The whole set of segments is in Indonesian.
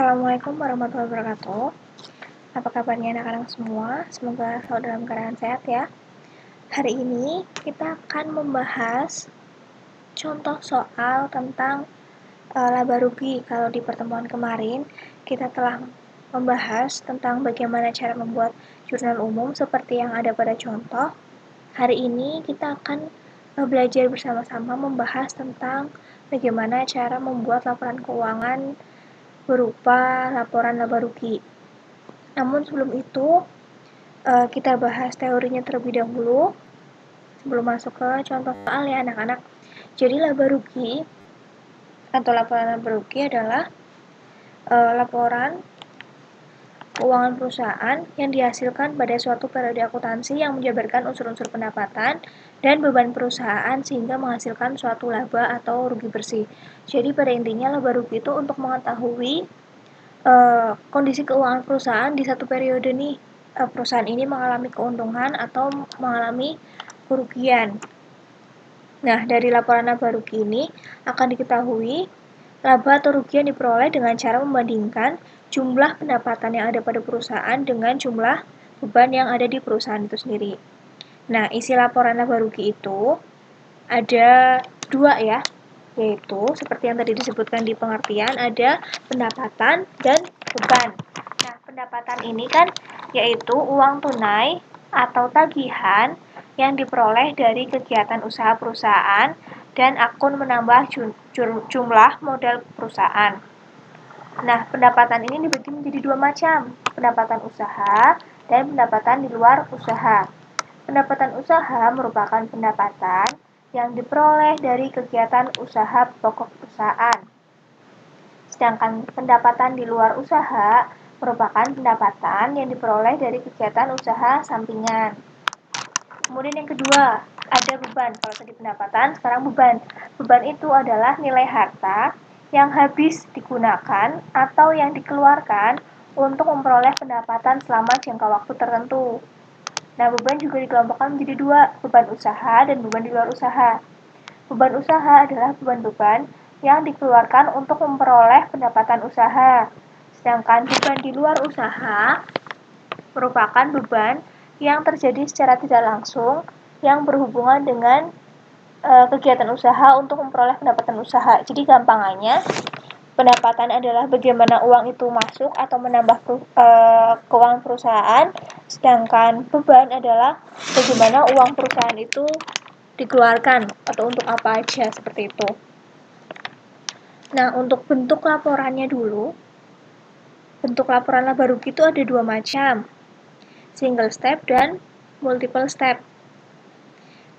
Assalamualaikum warahmatullahi wabarakatuh. Apa kabarnya anak-anak semua? Semoga selalu dalam keadaan sehat ya. Hari ini kita akan membahas contoh soal tentang laba rugi. Kalau di pertemuan kemarin kita telah membahas tentang bagaimana cara membuat jurnal umum seperti yang ada pada contoh. Hari ini kita akan belajar bersama-sama membahas tentang bagaimana cara membuat laporan keuangan berupa laporan laba rugi. Namun sebelum itu, kita bahas teorinya terlebih dahulu sebelum masuk ke contoh soal ya anak-anak. Jadi laba rugi atau laporan laba rugi adalah laporan keuangan perusahaan yang dihasilkan pada suatu periode akuntansi yang menjabarkan unsur-unsur pendapatan dan beban perusahaan sehingga menghasilkan suatu laba atau rugi bersih. Jadi pada intinya laba rugi itu untuk mengetahui kondisi keuangan perusahaan di satu periode nih, perusahaan ini mengalami keuntungan atau mengalami kerugian. Nah, dari laporan laba rugi ini akan diketahui laba atau rugi yang diperoleh dengan cara membandingkan jumlah pendapatan yang ada pada perusahaan dengan jumlah beban yang ada di perusahaan itu sendiri. Nah, isi laporan laba rugi itu ada dua ya, yaitu seperti yang tadi disebutkan di pengertian, ada pendapatan dan beban. Nah, pendapatan ini kan yaitu uang tunai atau tagihan yang diperoleh dari kegiatan usaha perusahaan dan akun menambah jumlah modal perusahaan. Nah, pendapatan ini dibagi menjadi dua macam, pendapatan usaha dan pendapatan di luar usaha. Pendapatan usaha merupakan pendapatan yang diperoleh dari kegiatan usaha pokok perusahaan. Sedangkan pendapatan di luar usaha merupakan pendapatan yang diperoleh dari kegiatan usaha sampingan. Kemudian yang kedua, ada beban. Kalau tadi pendapatan, sekarang beban. Beban itu adalah nilai harta yang habis digunakan atau yang dikeluarkan untuk memperoleh pendapatan selama jangka waktu tertentu. Nah, beban juga dikelompokkan menjadi dua, beban usaha dan beban di luar usaha. Beban usaha adalah beban-beban yang dikeluarkan untuk memperoleh pendapatan usaha. Sedangkan beban di luar usaha merupakan beban yang terjadi secara tidak langsung yang berhubungan dengan kegiatan usaha untuk memperoleh pendapatan usaha. Jadi gampangannya, pendapatan adalah bagaimana uang itu masuk atau menambah keuangan perusahaan, sedangkan beban adalah bagaimana uang perusahaan itu dikeluarkan atau untuk apa aja, seperti itu. Nah, untuk bentuk laporannya dulu, bentuk laporan laba rugi itu ada dua macam, single step dan multiple step.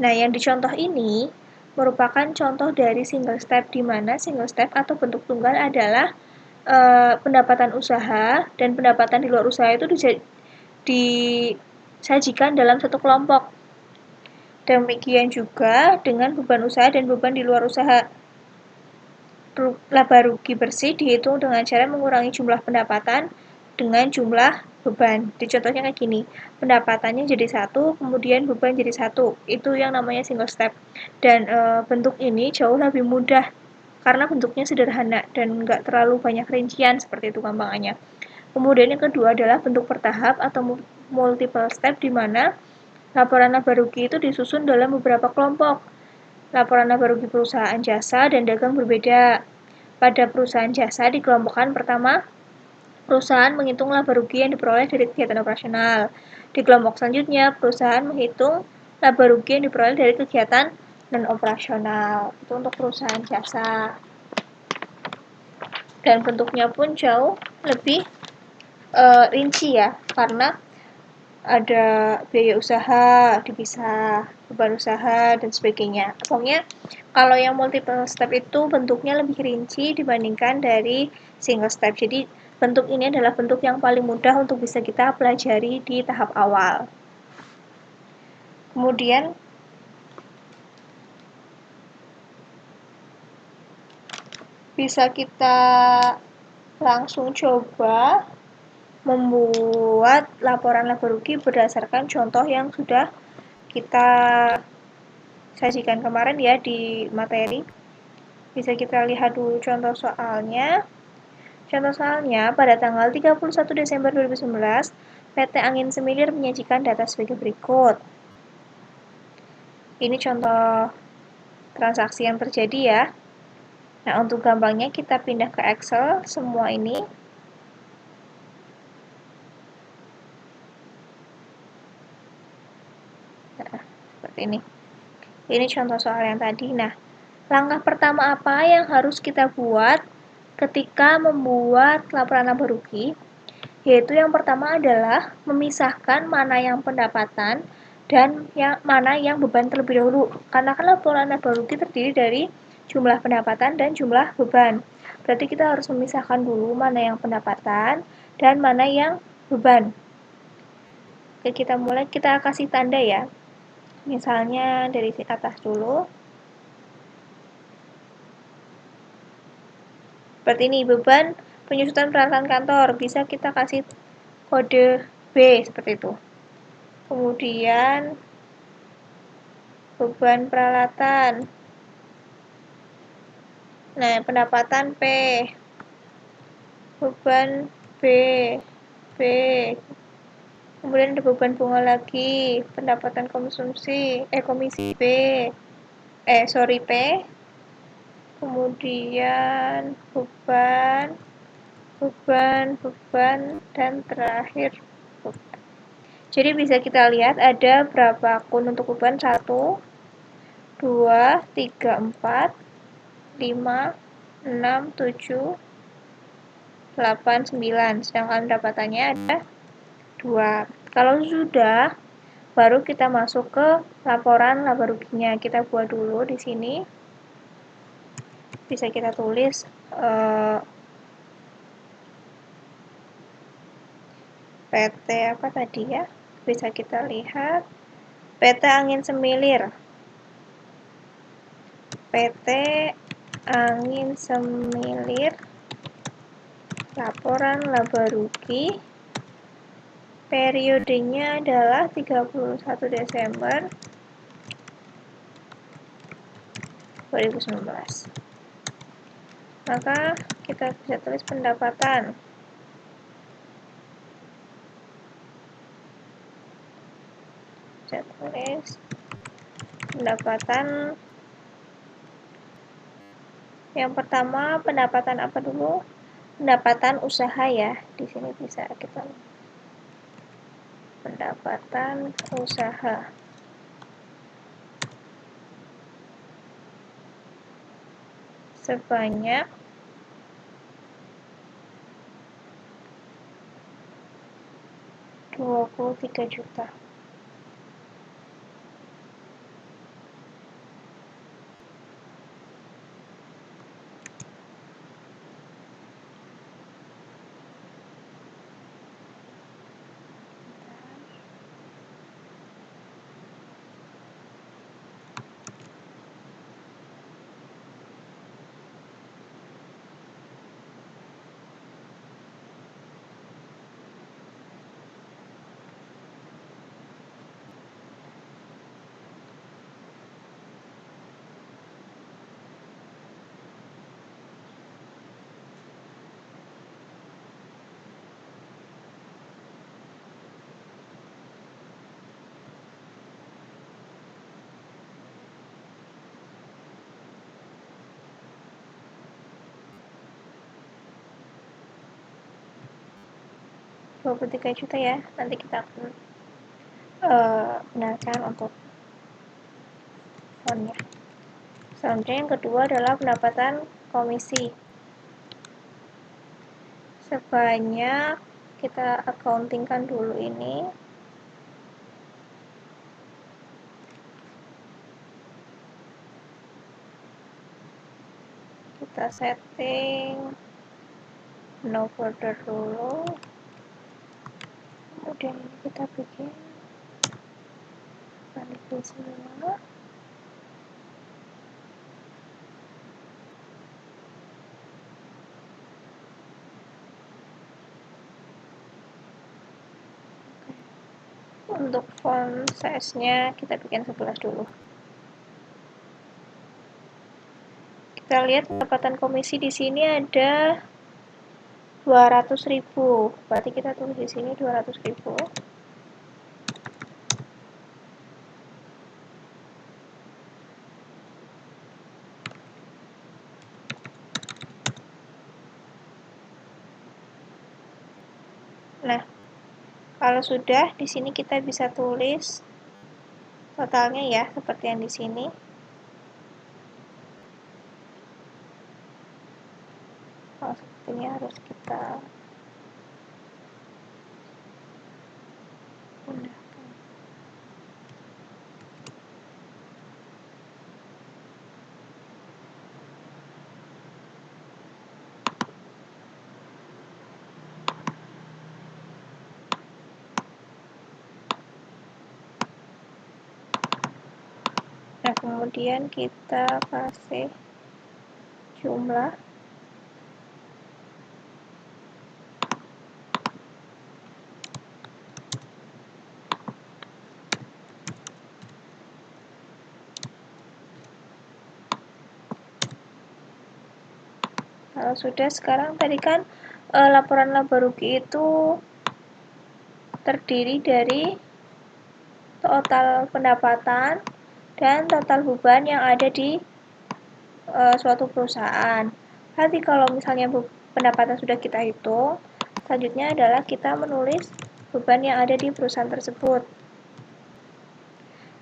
Nah, yang dicontoh ini merupakan contoh dari single step, di mana single step atau bentuk tunggal adalah pendapatan usaha dan pendapatan di luar usaha itu disajikan dalam satu kelompok. Demikian juga dengan beban usaha dan beban di luar usaha. Laba rugi bersih dihitung dengan cara mengurangi jumlah pendapatan dengan jumlah beban. Di contohnya kayak gini, pendapatannya jadi 1, kemudian beban jadi 1. Itu yang namanya single step. Dan bentuk ini jauh lebih mudah karena bentuknya sederhana dan nggak terlalu banyak rincian, seperti itu gampangannya. Kemudian yang kedua adalah bentuk bertahap atau multiple step, di mana laporan laba rugi itu disusun dalam beberapa kelompok. Laporan laba rugi perusahaan jasa dan dagang berbeda. Pada perusahaan jasa dikelompokkan pertama, perusahaan menghitung laba rugi yang diperoleh dari kegiatan operasional. Di kelompok selanjutnya, perusahaan menghitung laba rugi yang diperoleh dari kegiatan non-operasional. Itu untuk perusahaan jasa. Dan bentuknya pun jauh lebih rinci ya, karena ada biaya usaha dipisah, beban usaha, dan sebagainya. Pokoknya kalau yang multiple step itu bentuknya lebih rinci dibandingkan dari single step. Jadi bentuk ini adalah bentuk yang paling mudah untuk bisa kita pelajari di tahap awal. Kemudian bisa kita langsung coba membuat laporan laba rugi berdasarkan contoh yang sudah kita sajikan kemarin ya di materi. Bisa kita lihat dulu contoh soalnya. Contoh soalnya, pada tanggal 31 Desember 2019, PT Angin Semilir menyajikan data sebagai berikut. Ini contoh transaksi yang terjadi ya. Nah, untuk gampangnya kita pindah ke Excel semua ini. Nah, seperti ini. Ini contoh soal yang tadi. Nah, langkah pertama apa yang harus kita buat ketika membuat laporan laba rugi? Yaitu yang pertama adalah memisahkan mana yang pendapatan dan mana yang beban terlebih dahulu. Karena kan laporan laba rugi terdiri dari jumlah pendapatan dan jumlah beban. Berarti kita harus memisahkan dulu mana yang pendapatan dan mana yang beban. Oke, kita mulai, kita kasih tanda ya. Misalnya dari atas dulu. Seperti ini, beban penyusutan peralatan kantor. Bisa kita kasih kode B, seperti itu. Kemudian, beban peralatan. Nah, pendapatan P. Beban B. Kemudian ada beban bunga lagi. Pendapatan komisi B. P. Kemudian beban, dan terakhir beban. Jadi bisa kita lihat ada berapa akun untuk beban? 1, 2, 3, 4, 5, 6, 7, 8, 9. Sedangkan pendapatannya ada 2. Kalau sudah, baru kita masuk ke laporan laba ruginya. Kita buat dulu di sini. Bisa kita tulis PT apa tadi ya? Bisa kita lihat PT Angin Semilir. PT Angin Semilir, laporan laba rugi, periodenya adalah 31 Desember 2019. Maka kita bisa tulis pendapatan. Bisa tulis pendapatan. Yang pertama, pendapatan apa dulu? Pendapatan usaha ya. Di sini bisa kita pendapatan usaha. Sebanyak 23 juta. $23 juta ya. Nanti kita akan benarkan untuk fontnya. Selanjutnya yang kedua adalah pendapatan komisi. Sebanyak, kita accountingkan dulu ini. Kita setting no further dulu. Kemudian ini kita bikin balik di semua. Untuk font size-nya kita bikin 11 dulu. Kita lihat pendapatan komisi di sini ada 200.000. Berarti kita tulis di sini 200.000. Nah, kalau sudah, di sini kita bisa tulis totalnya ya, seperti yang di sini. Oh, sepertinya harus kita pindahkan. Nah, kemudian kita kasih jumlah. Kalau sudah, sekarang tadi kan laporan laba rugi itu terdiri dari total pendapatan dan total beban yang ada di suatu perusahaan. Nanti kalau misalnya pendapatan sudah kita hitung, selanjutnya adalah kita menulis beban yang ada di perusahaan tersebut.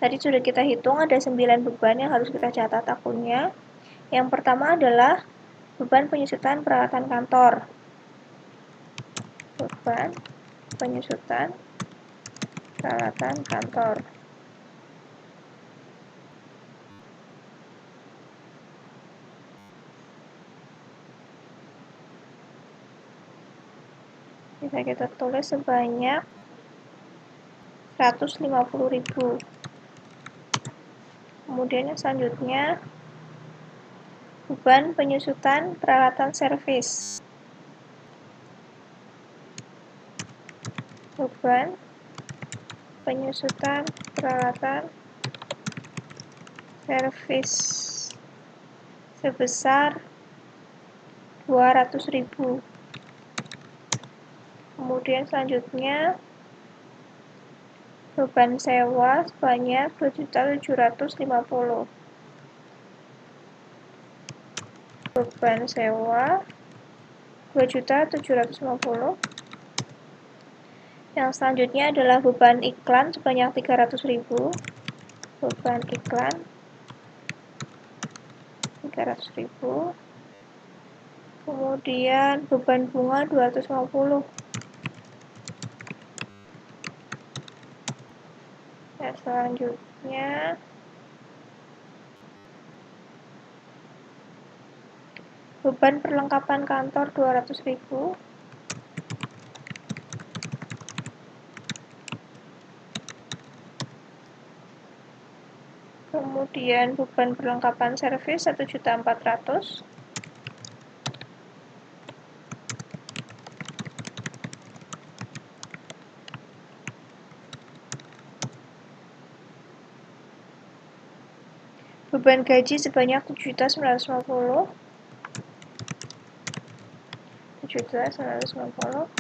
Tadi sudah kita hitung ada 9 beban yang harus kita catat akunnya. Yang pertama adalah beban penyusutan peralatan kantor. Beban penyusutan peralatan kantor. Bisa kita tulis sebanyak 150.000. Kemudian yang selanjutnya beban penyusutan peralatan servis. Beban penyusutan peralatan servis sebesar 200.000. Kemudian selanjutnya beban sewa sebanyak 2.750. Beban sewa 2.750. Yang selanjutnya adalah beban iklan sebanyak 300.000. Beban iklan 300.000. Kemudian beban bunga 250. Yang selanjutnya beban perlengkapan kantor 200.000. Kemudian beban perlengkapan servis 1.400.000. Beban gaji sebanyak 7.950. 7.950.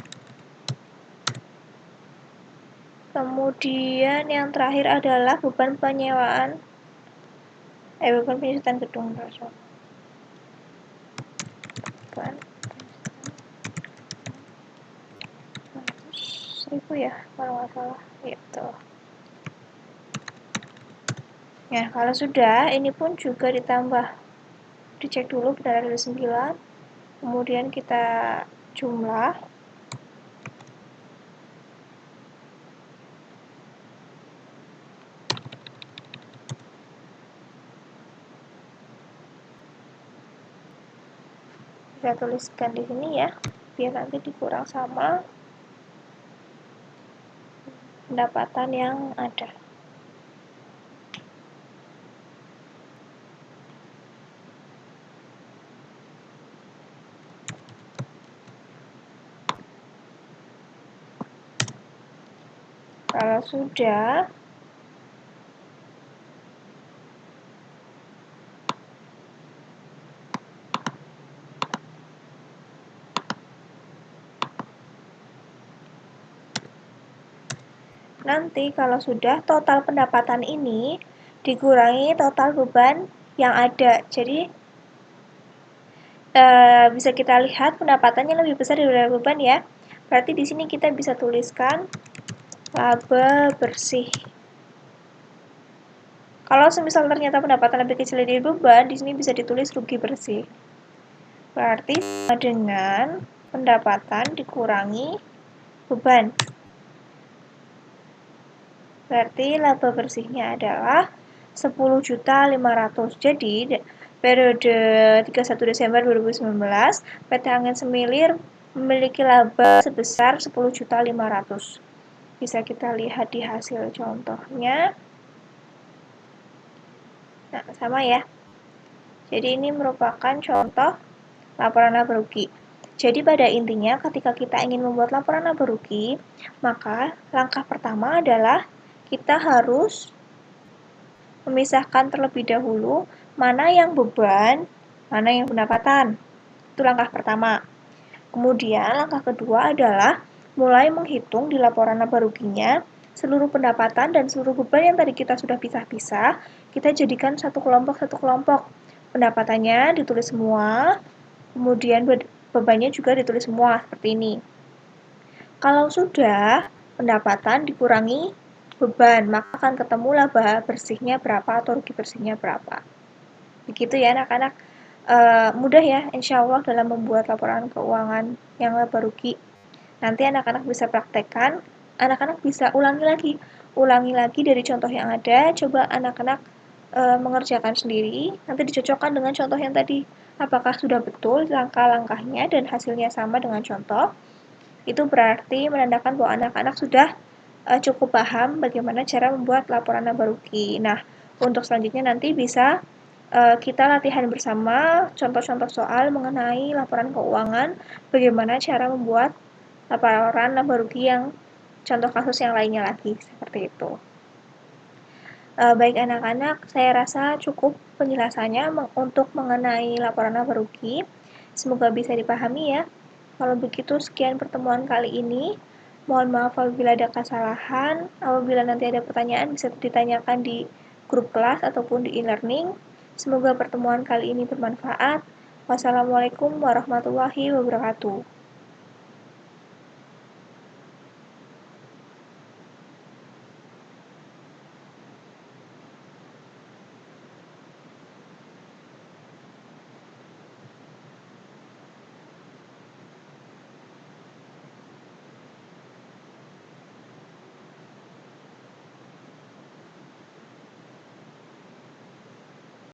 Kemudian yang terakhir adalah beban penyewaan beban penyusutan gedung. Beban 100.000 ya, kalau nggak salah. Gitu. Nah, kalau sudah, ini pun juga ditambah. Dicek dulu benar ada 9. Kemudian kita jumlah. Kita tuliskan di sini ya, biar nanti dikurang sama pendapatan yang ada. Kalau sudah, nanti kalau sudah total pendapatan ini dikurangi total beban yang ada. Jadi bisa kita lihat pendapatannya lebih besar daripada beban ya. Berarti di sini kita bisa tuliskan laba bersih. Kalau semisal ternyata pendapatan lebih kecil dari beban, di sini bisa ditulis rugi bersih. Berarti sama dengan pendapatan dikurangi beban. Berarti laba bersihnya adalah 10.500.000. Jadi periode 31 Desember 2019, PT Angin Semilir memiliki laba sebesar 10.500.000. Bisa kita lihat di hasil contohnya. Nah, sama ya. Jadi ini merupakan contoh laporan laba rugi. Jadi pada intinya ketika kita ingin membuat laporan laba rugi, maka langkah pertama adalah kita harus memisahkan terlebih dahulu mana yang beban, mana yang pendapatan. Itu langkah pertama. Kemudian langkah kedua adalah mulai menghitung di laporan laba ruginya seluruh pendapatan dan seluruh beban yang tadi kita sudah pisah-pisah, kita jadikan satu kelompok. Pendapatannya ditulis semua, kemudian bebannya juga ditulis semua, seperti ini. Kalau sudah pendapatan dikurangi beban, maka akan ketemu laba bersihnya berapa atau rugi bersihnya berapa. Begitu ya anak-anak. Mudah ya insya Allah dalam membuat laporan keuangan yang laba rugi. Nanti anak-anak bisa praktekkan, anak-anak bisa ulangi lagi dari contoh yang ada, coba anak-anak mengerjakan sendiri, nanti dicocokkan dengan contoh yang tadi. Apakah sudah betul langkah-langkahnya dan hasilnya sama dengan contoh? Itu berarti menandakan bahwa anak-anak sudah cukup paham bagaimana cara membuat laporan laba rugi. Nah, untuk selanjutnya nanti bisa kita latihan bersama contoh-contoh soal mengenai laporan keuangan, bagaimana cara membuat laporan laba rugi yang contoh kasus yang lainnya lagi, seperti itu. Baik anak-anak, saya rasa cukup penjelasannya untuk mengenai laporan laba rugi. Semoga bisa dipahami ya. Kalau begitu, sekian pertemuan kali ini. Mohon maaf apabila ada kesalahan. Apabila nanti ada pertanyaan, bisa ditanyakan di grup kelas ataupun di e-learning. Semoga pertemuan kali ini bermanfaat. Wassalamualaikum warahmatullahi wabarakatuh.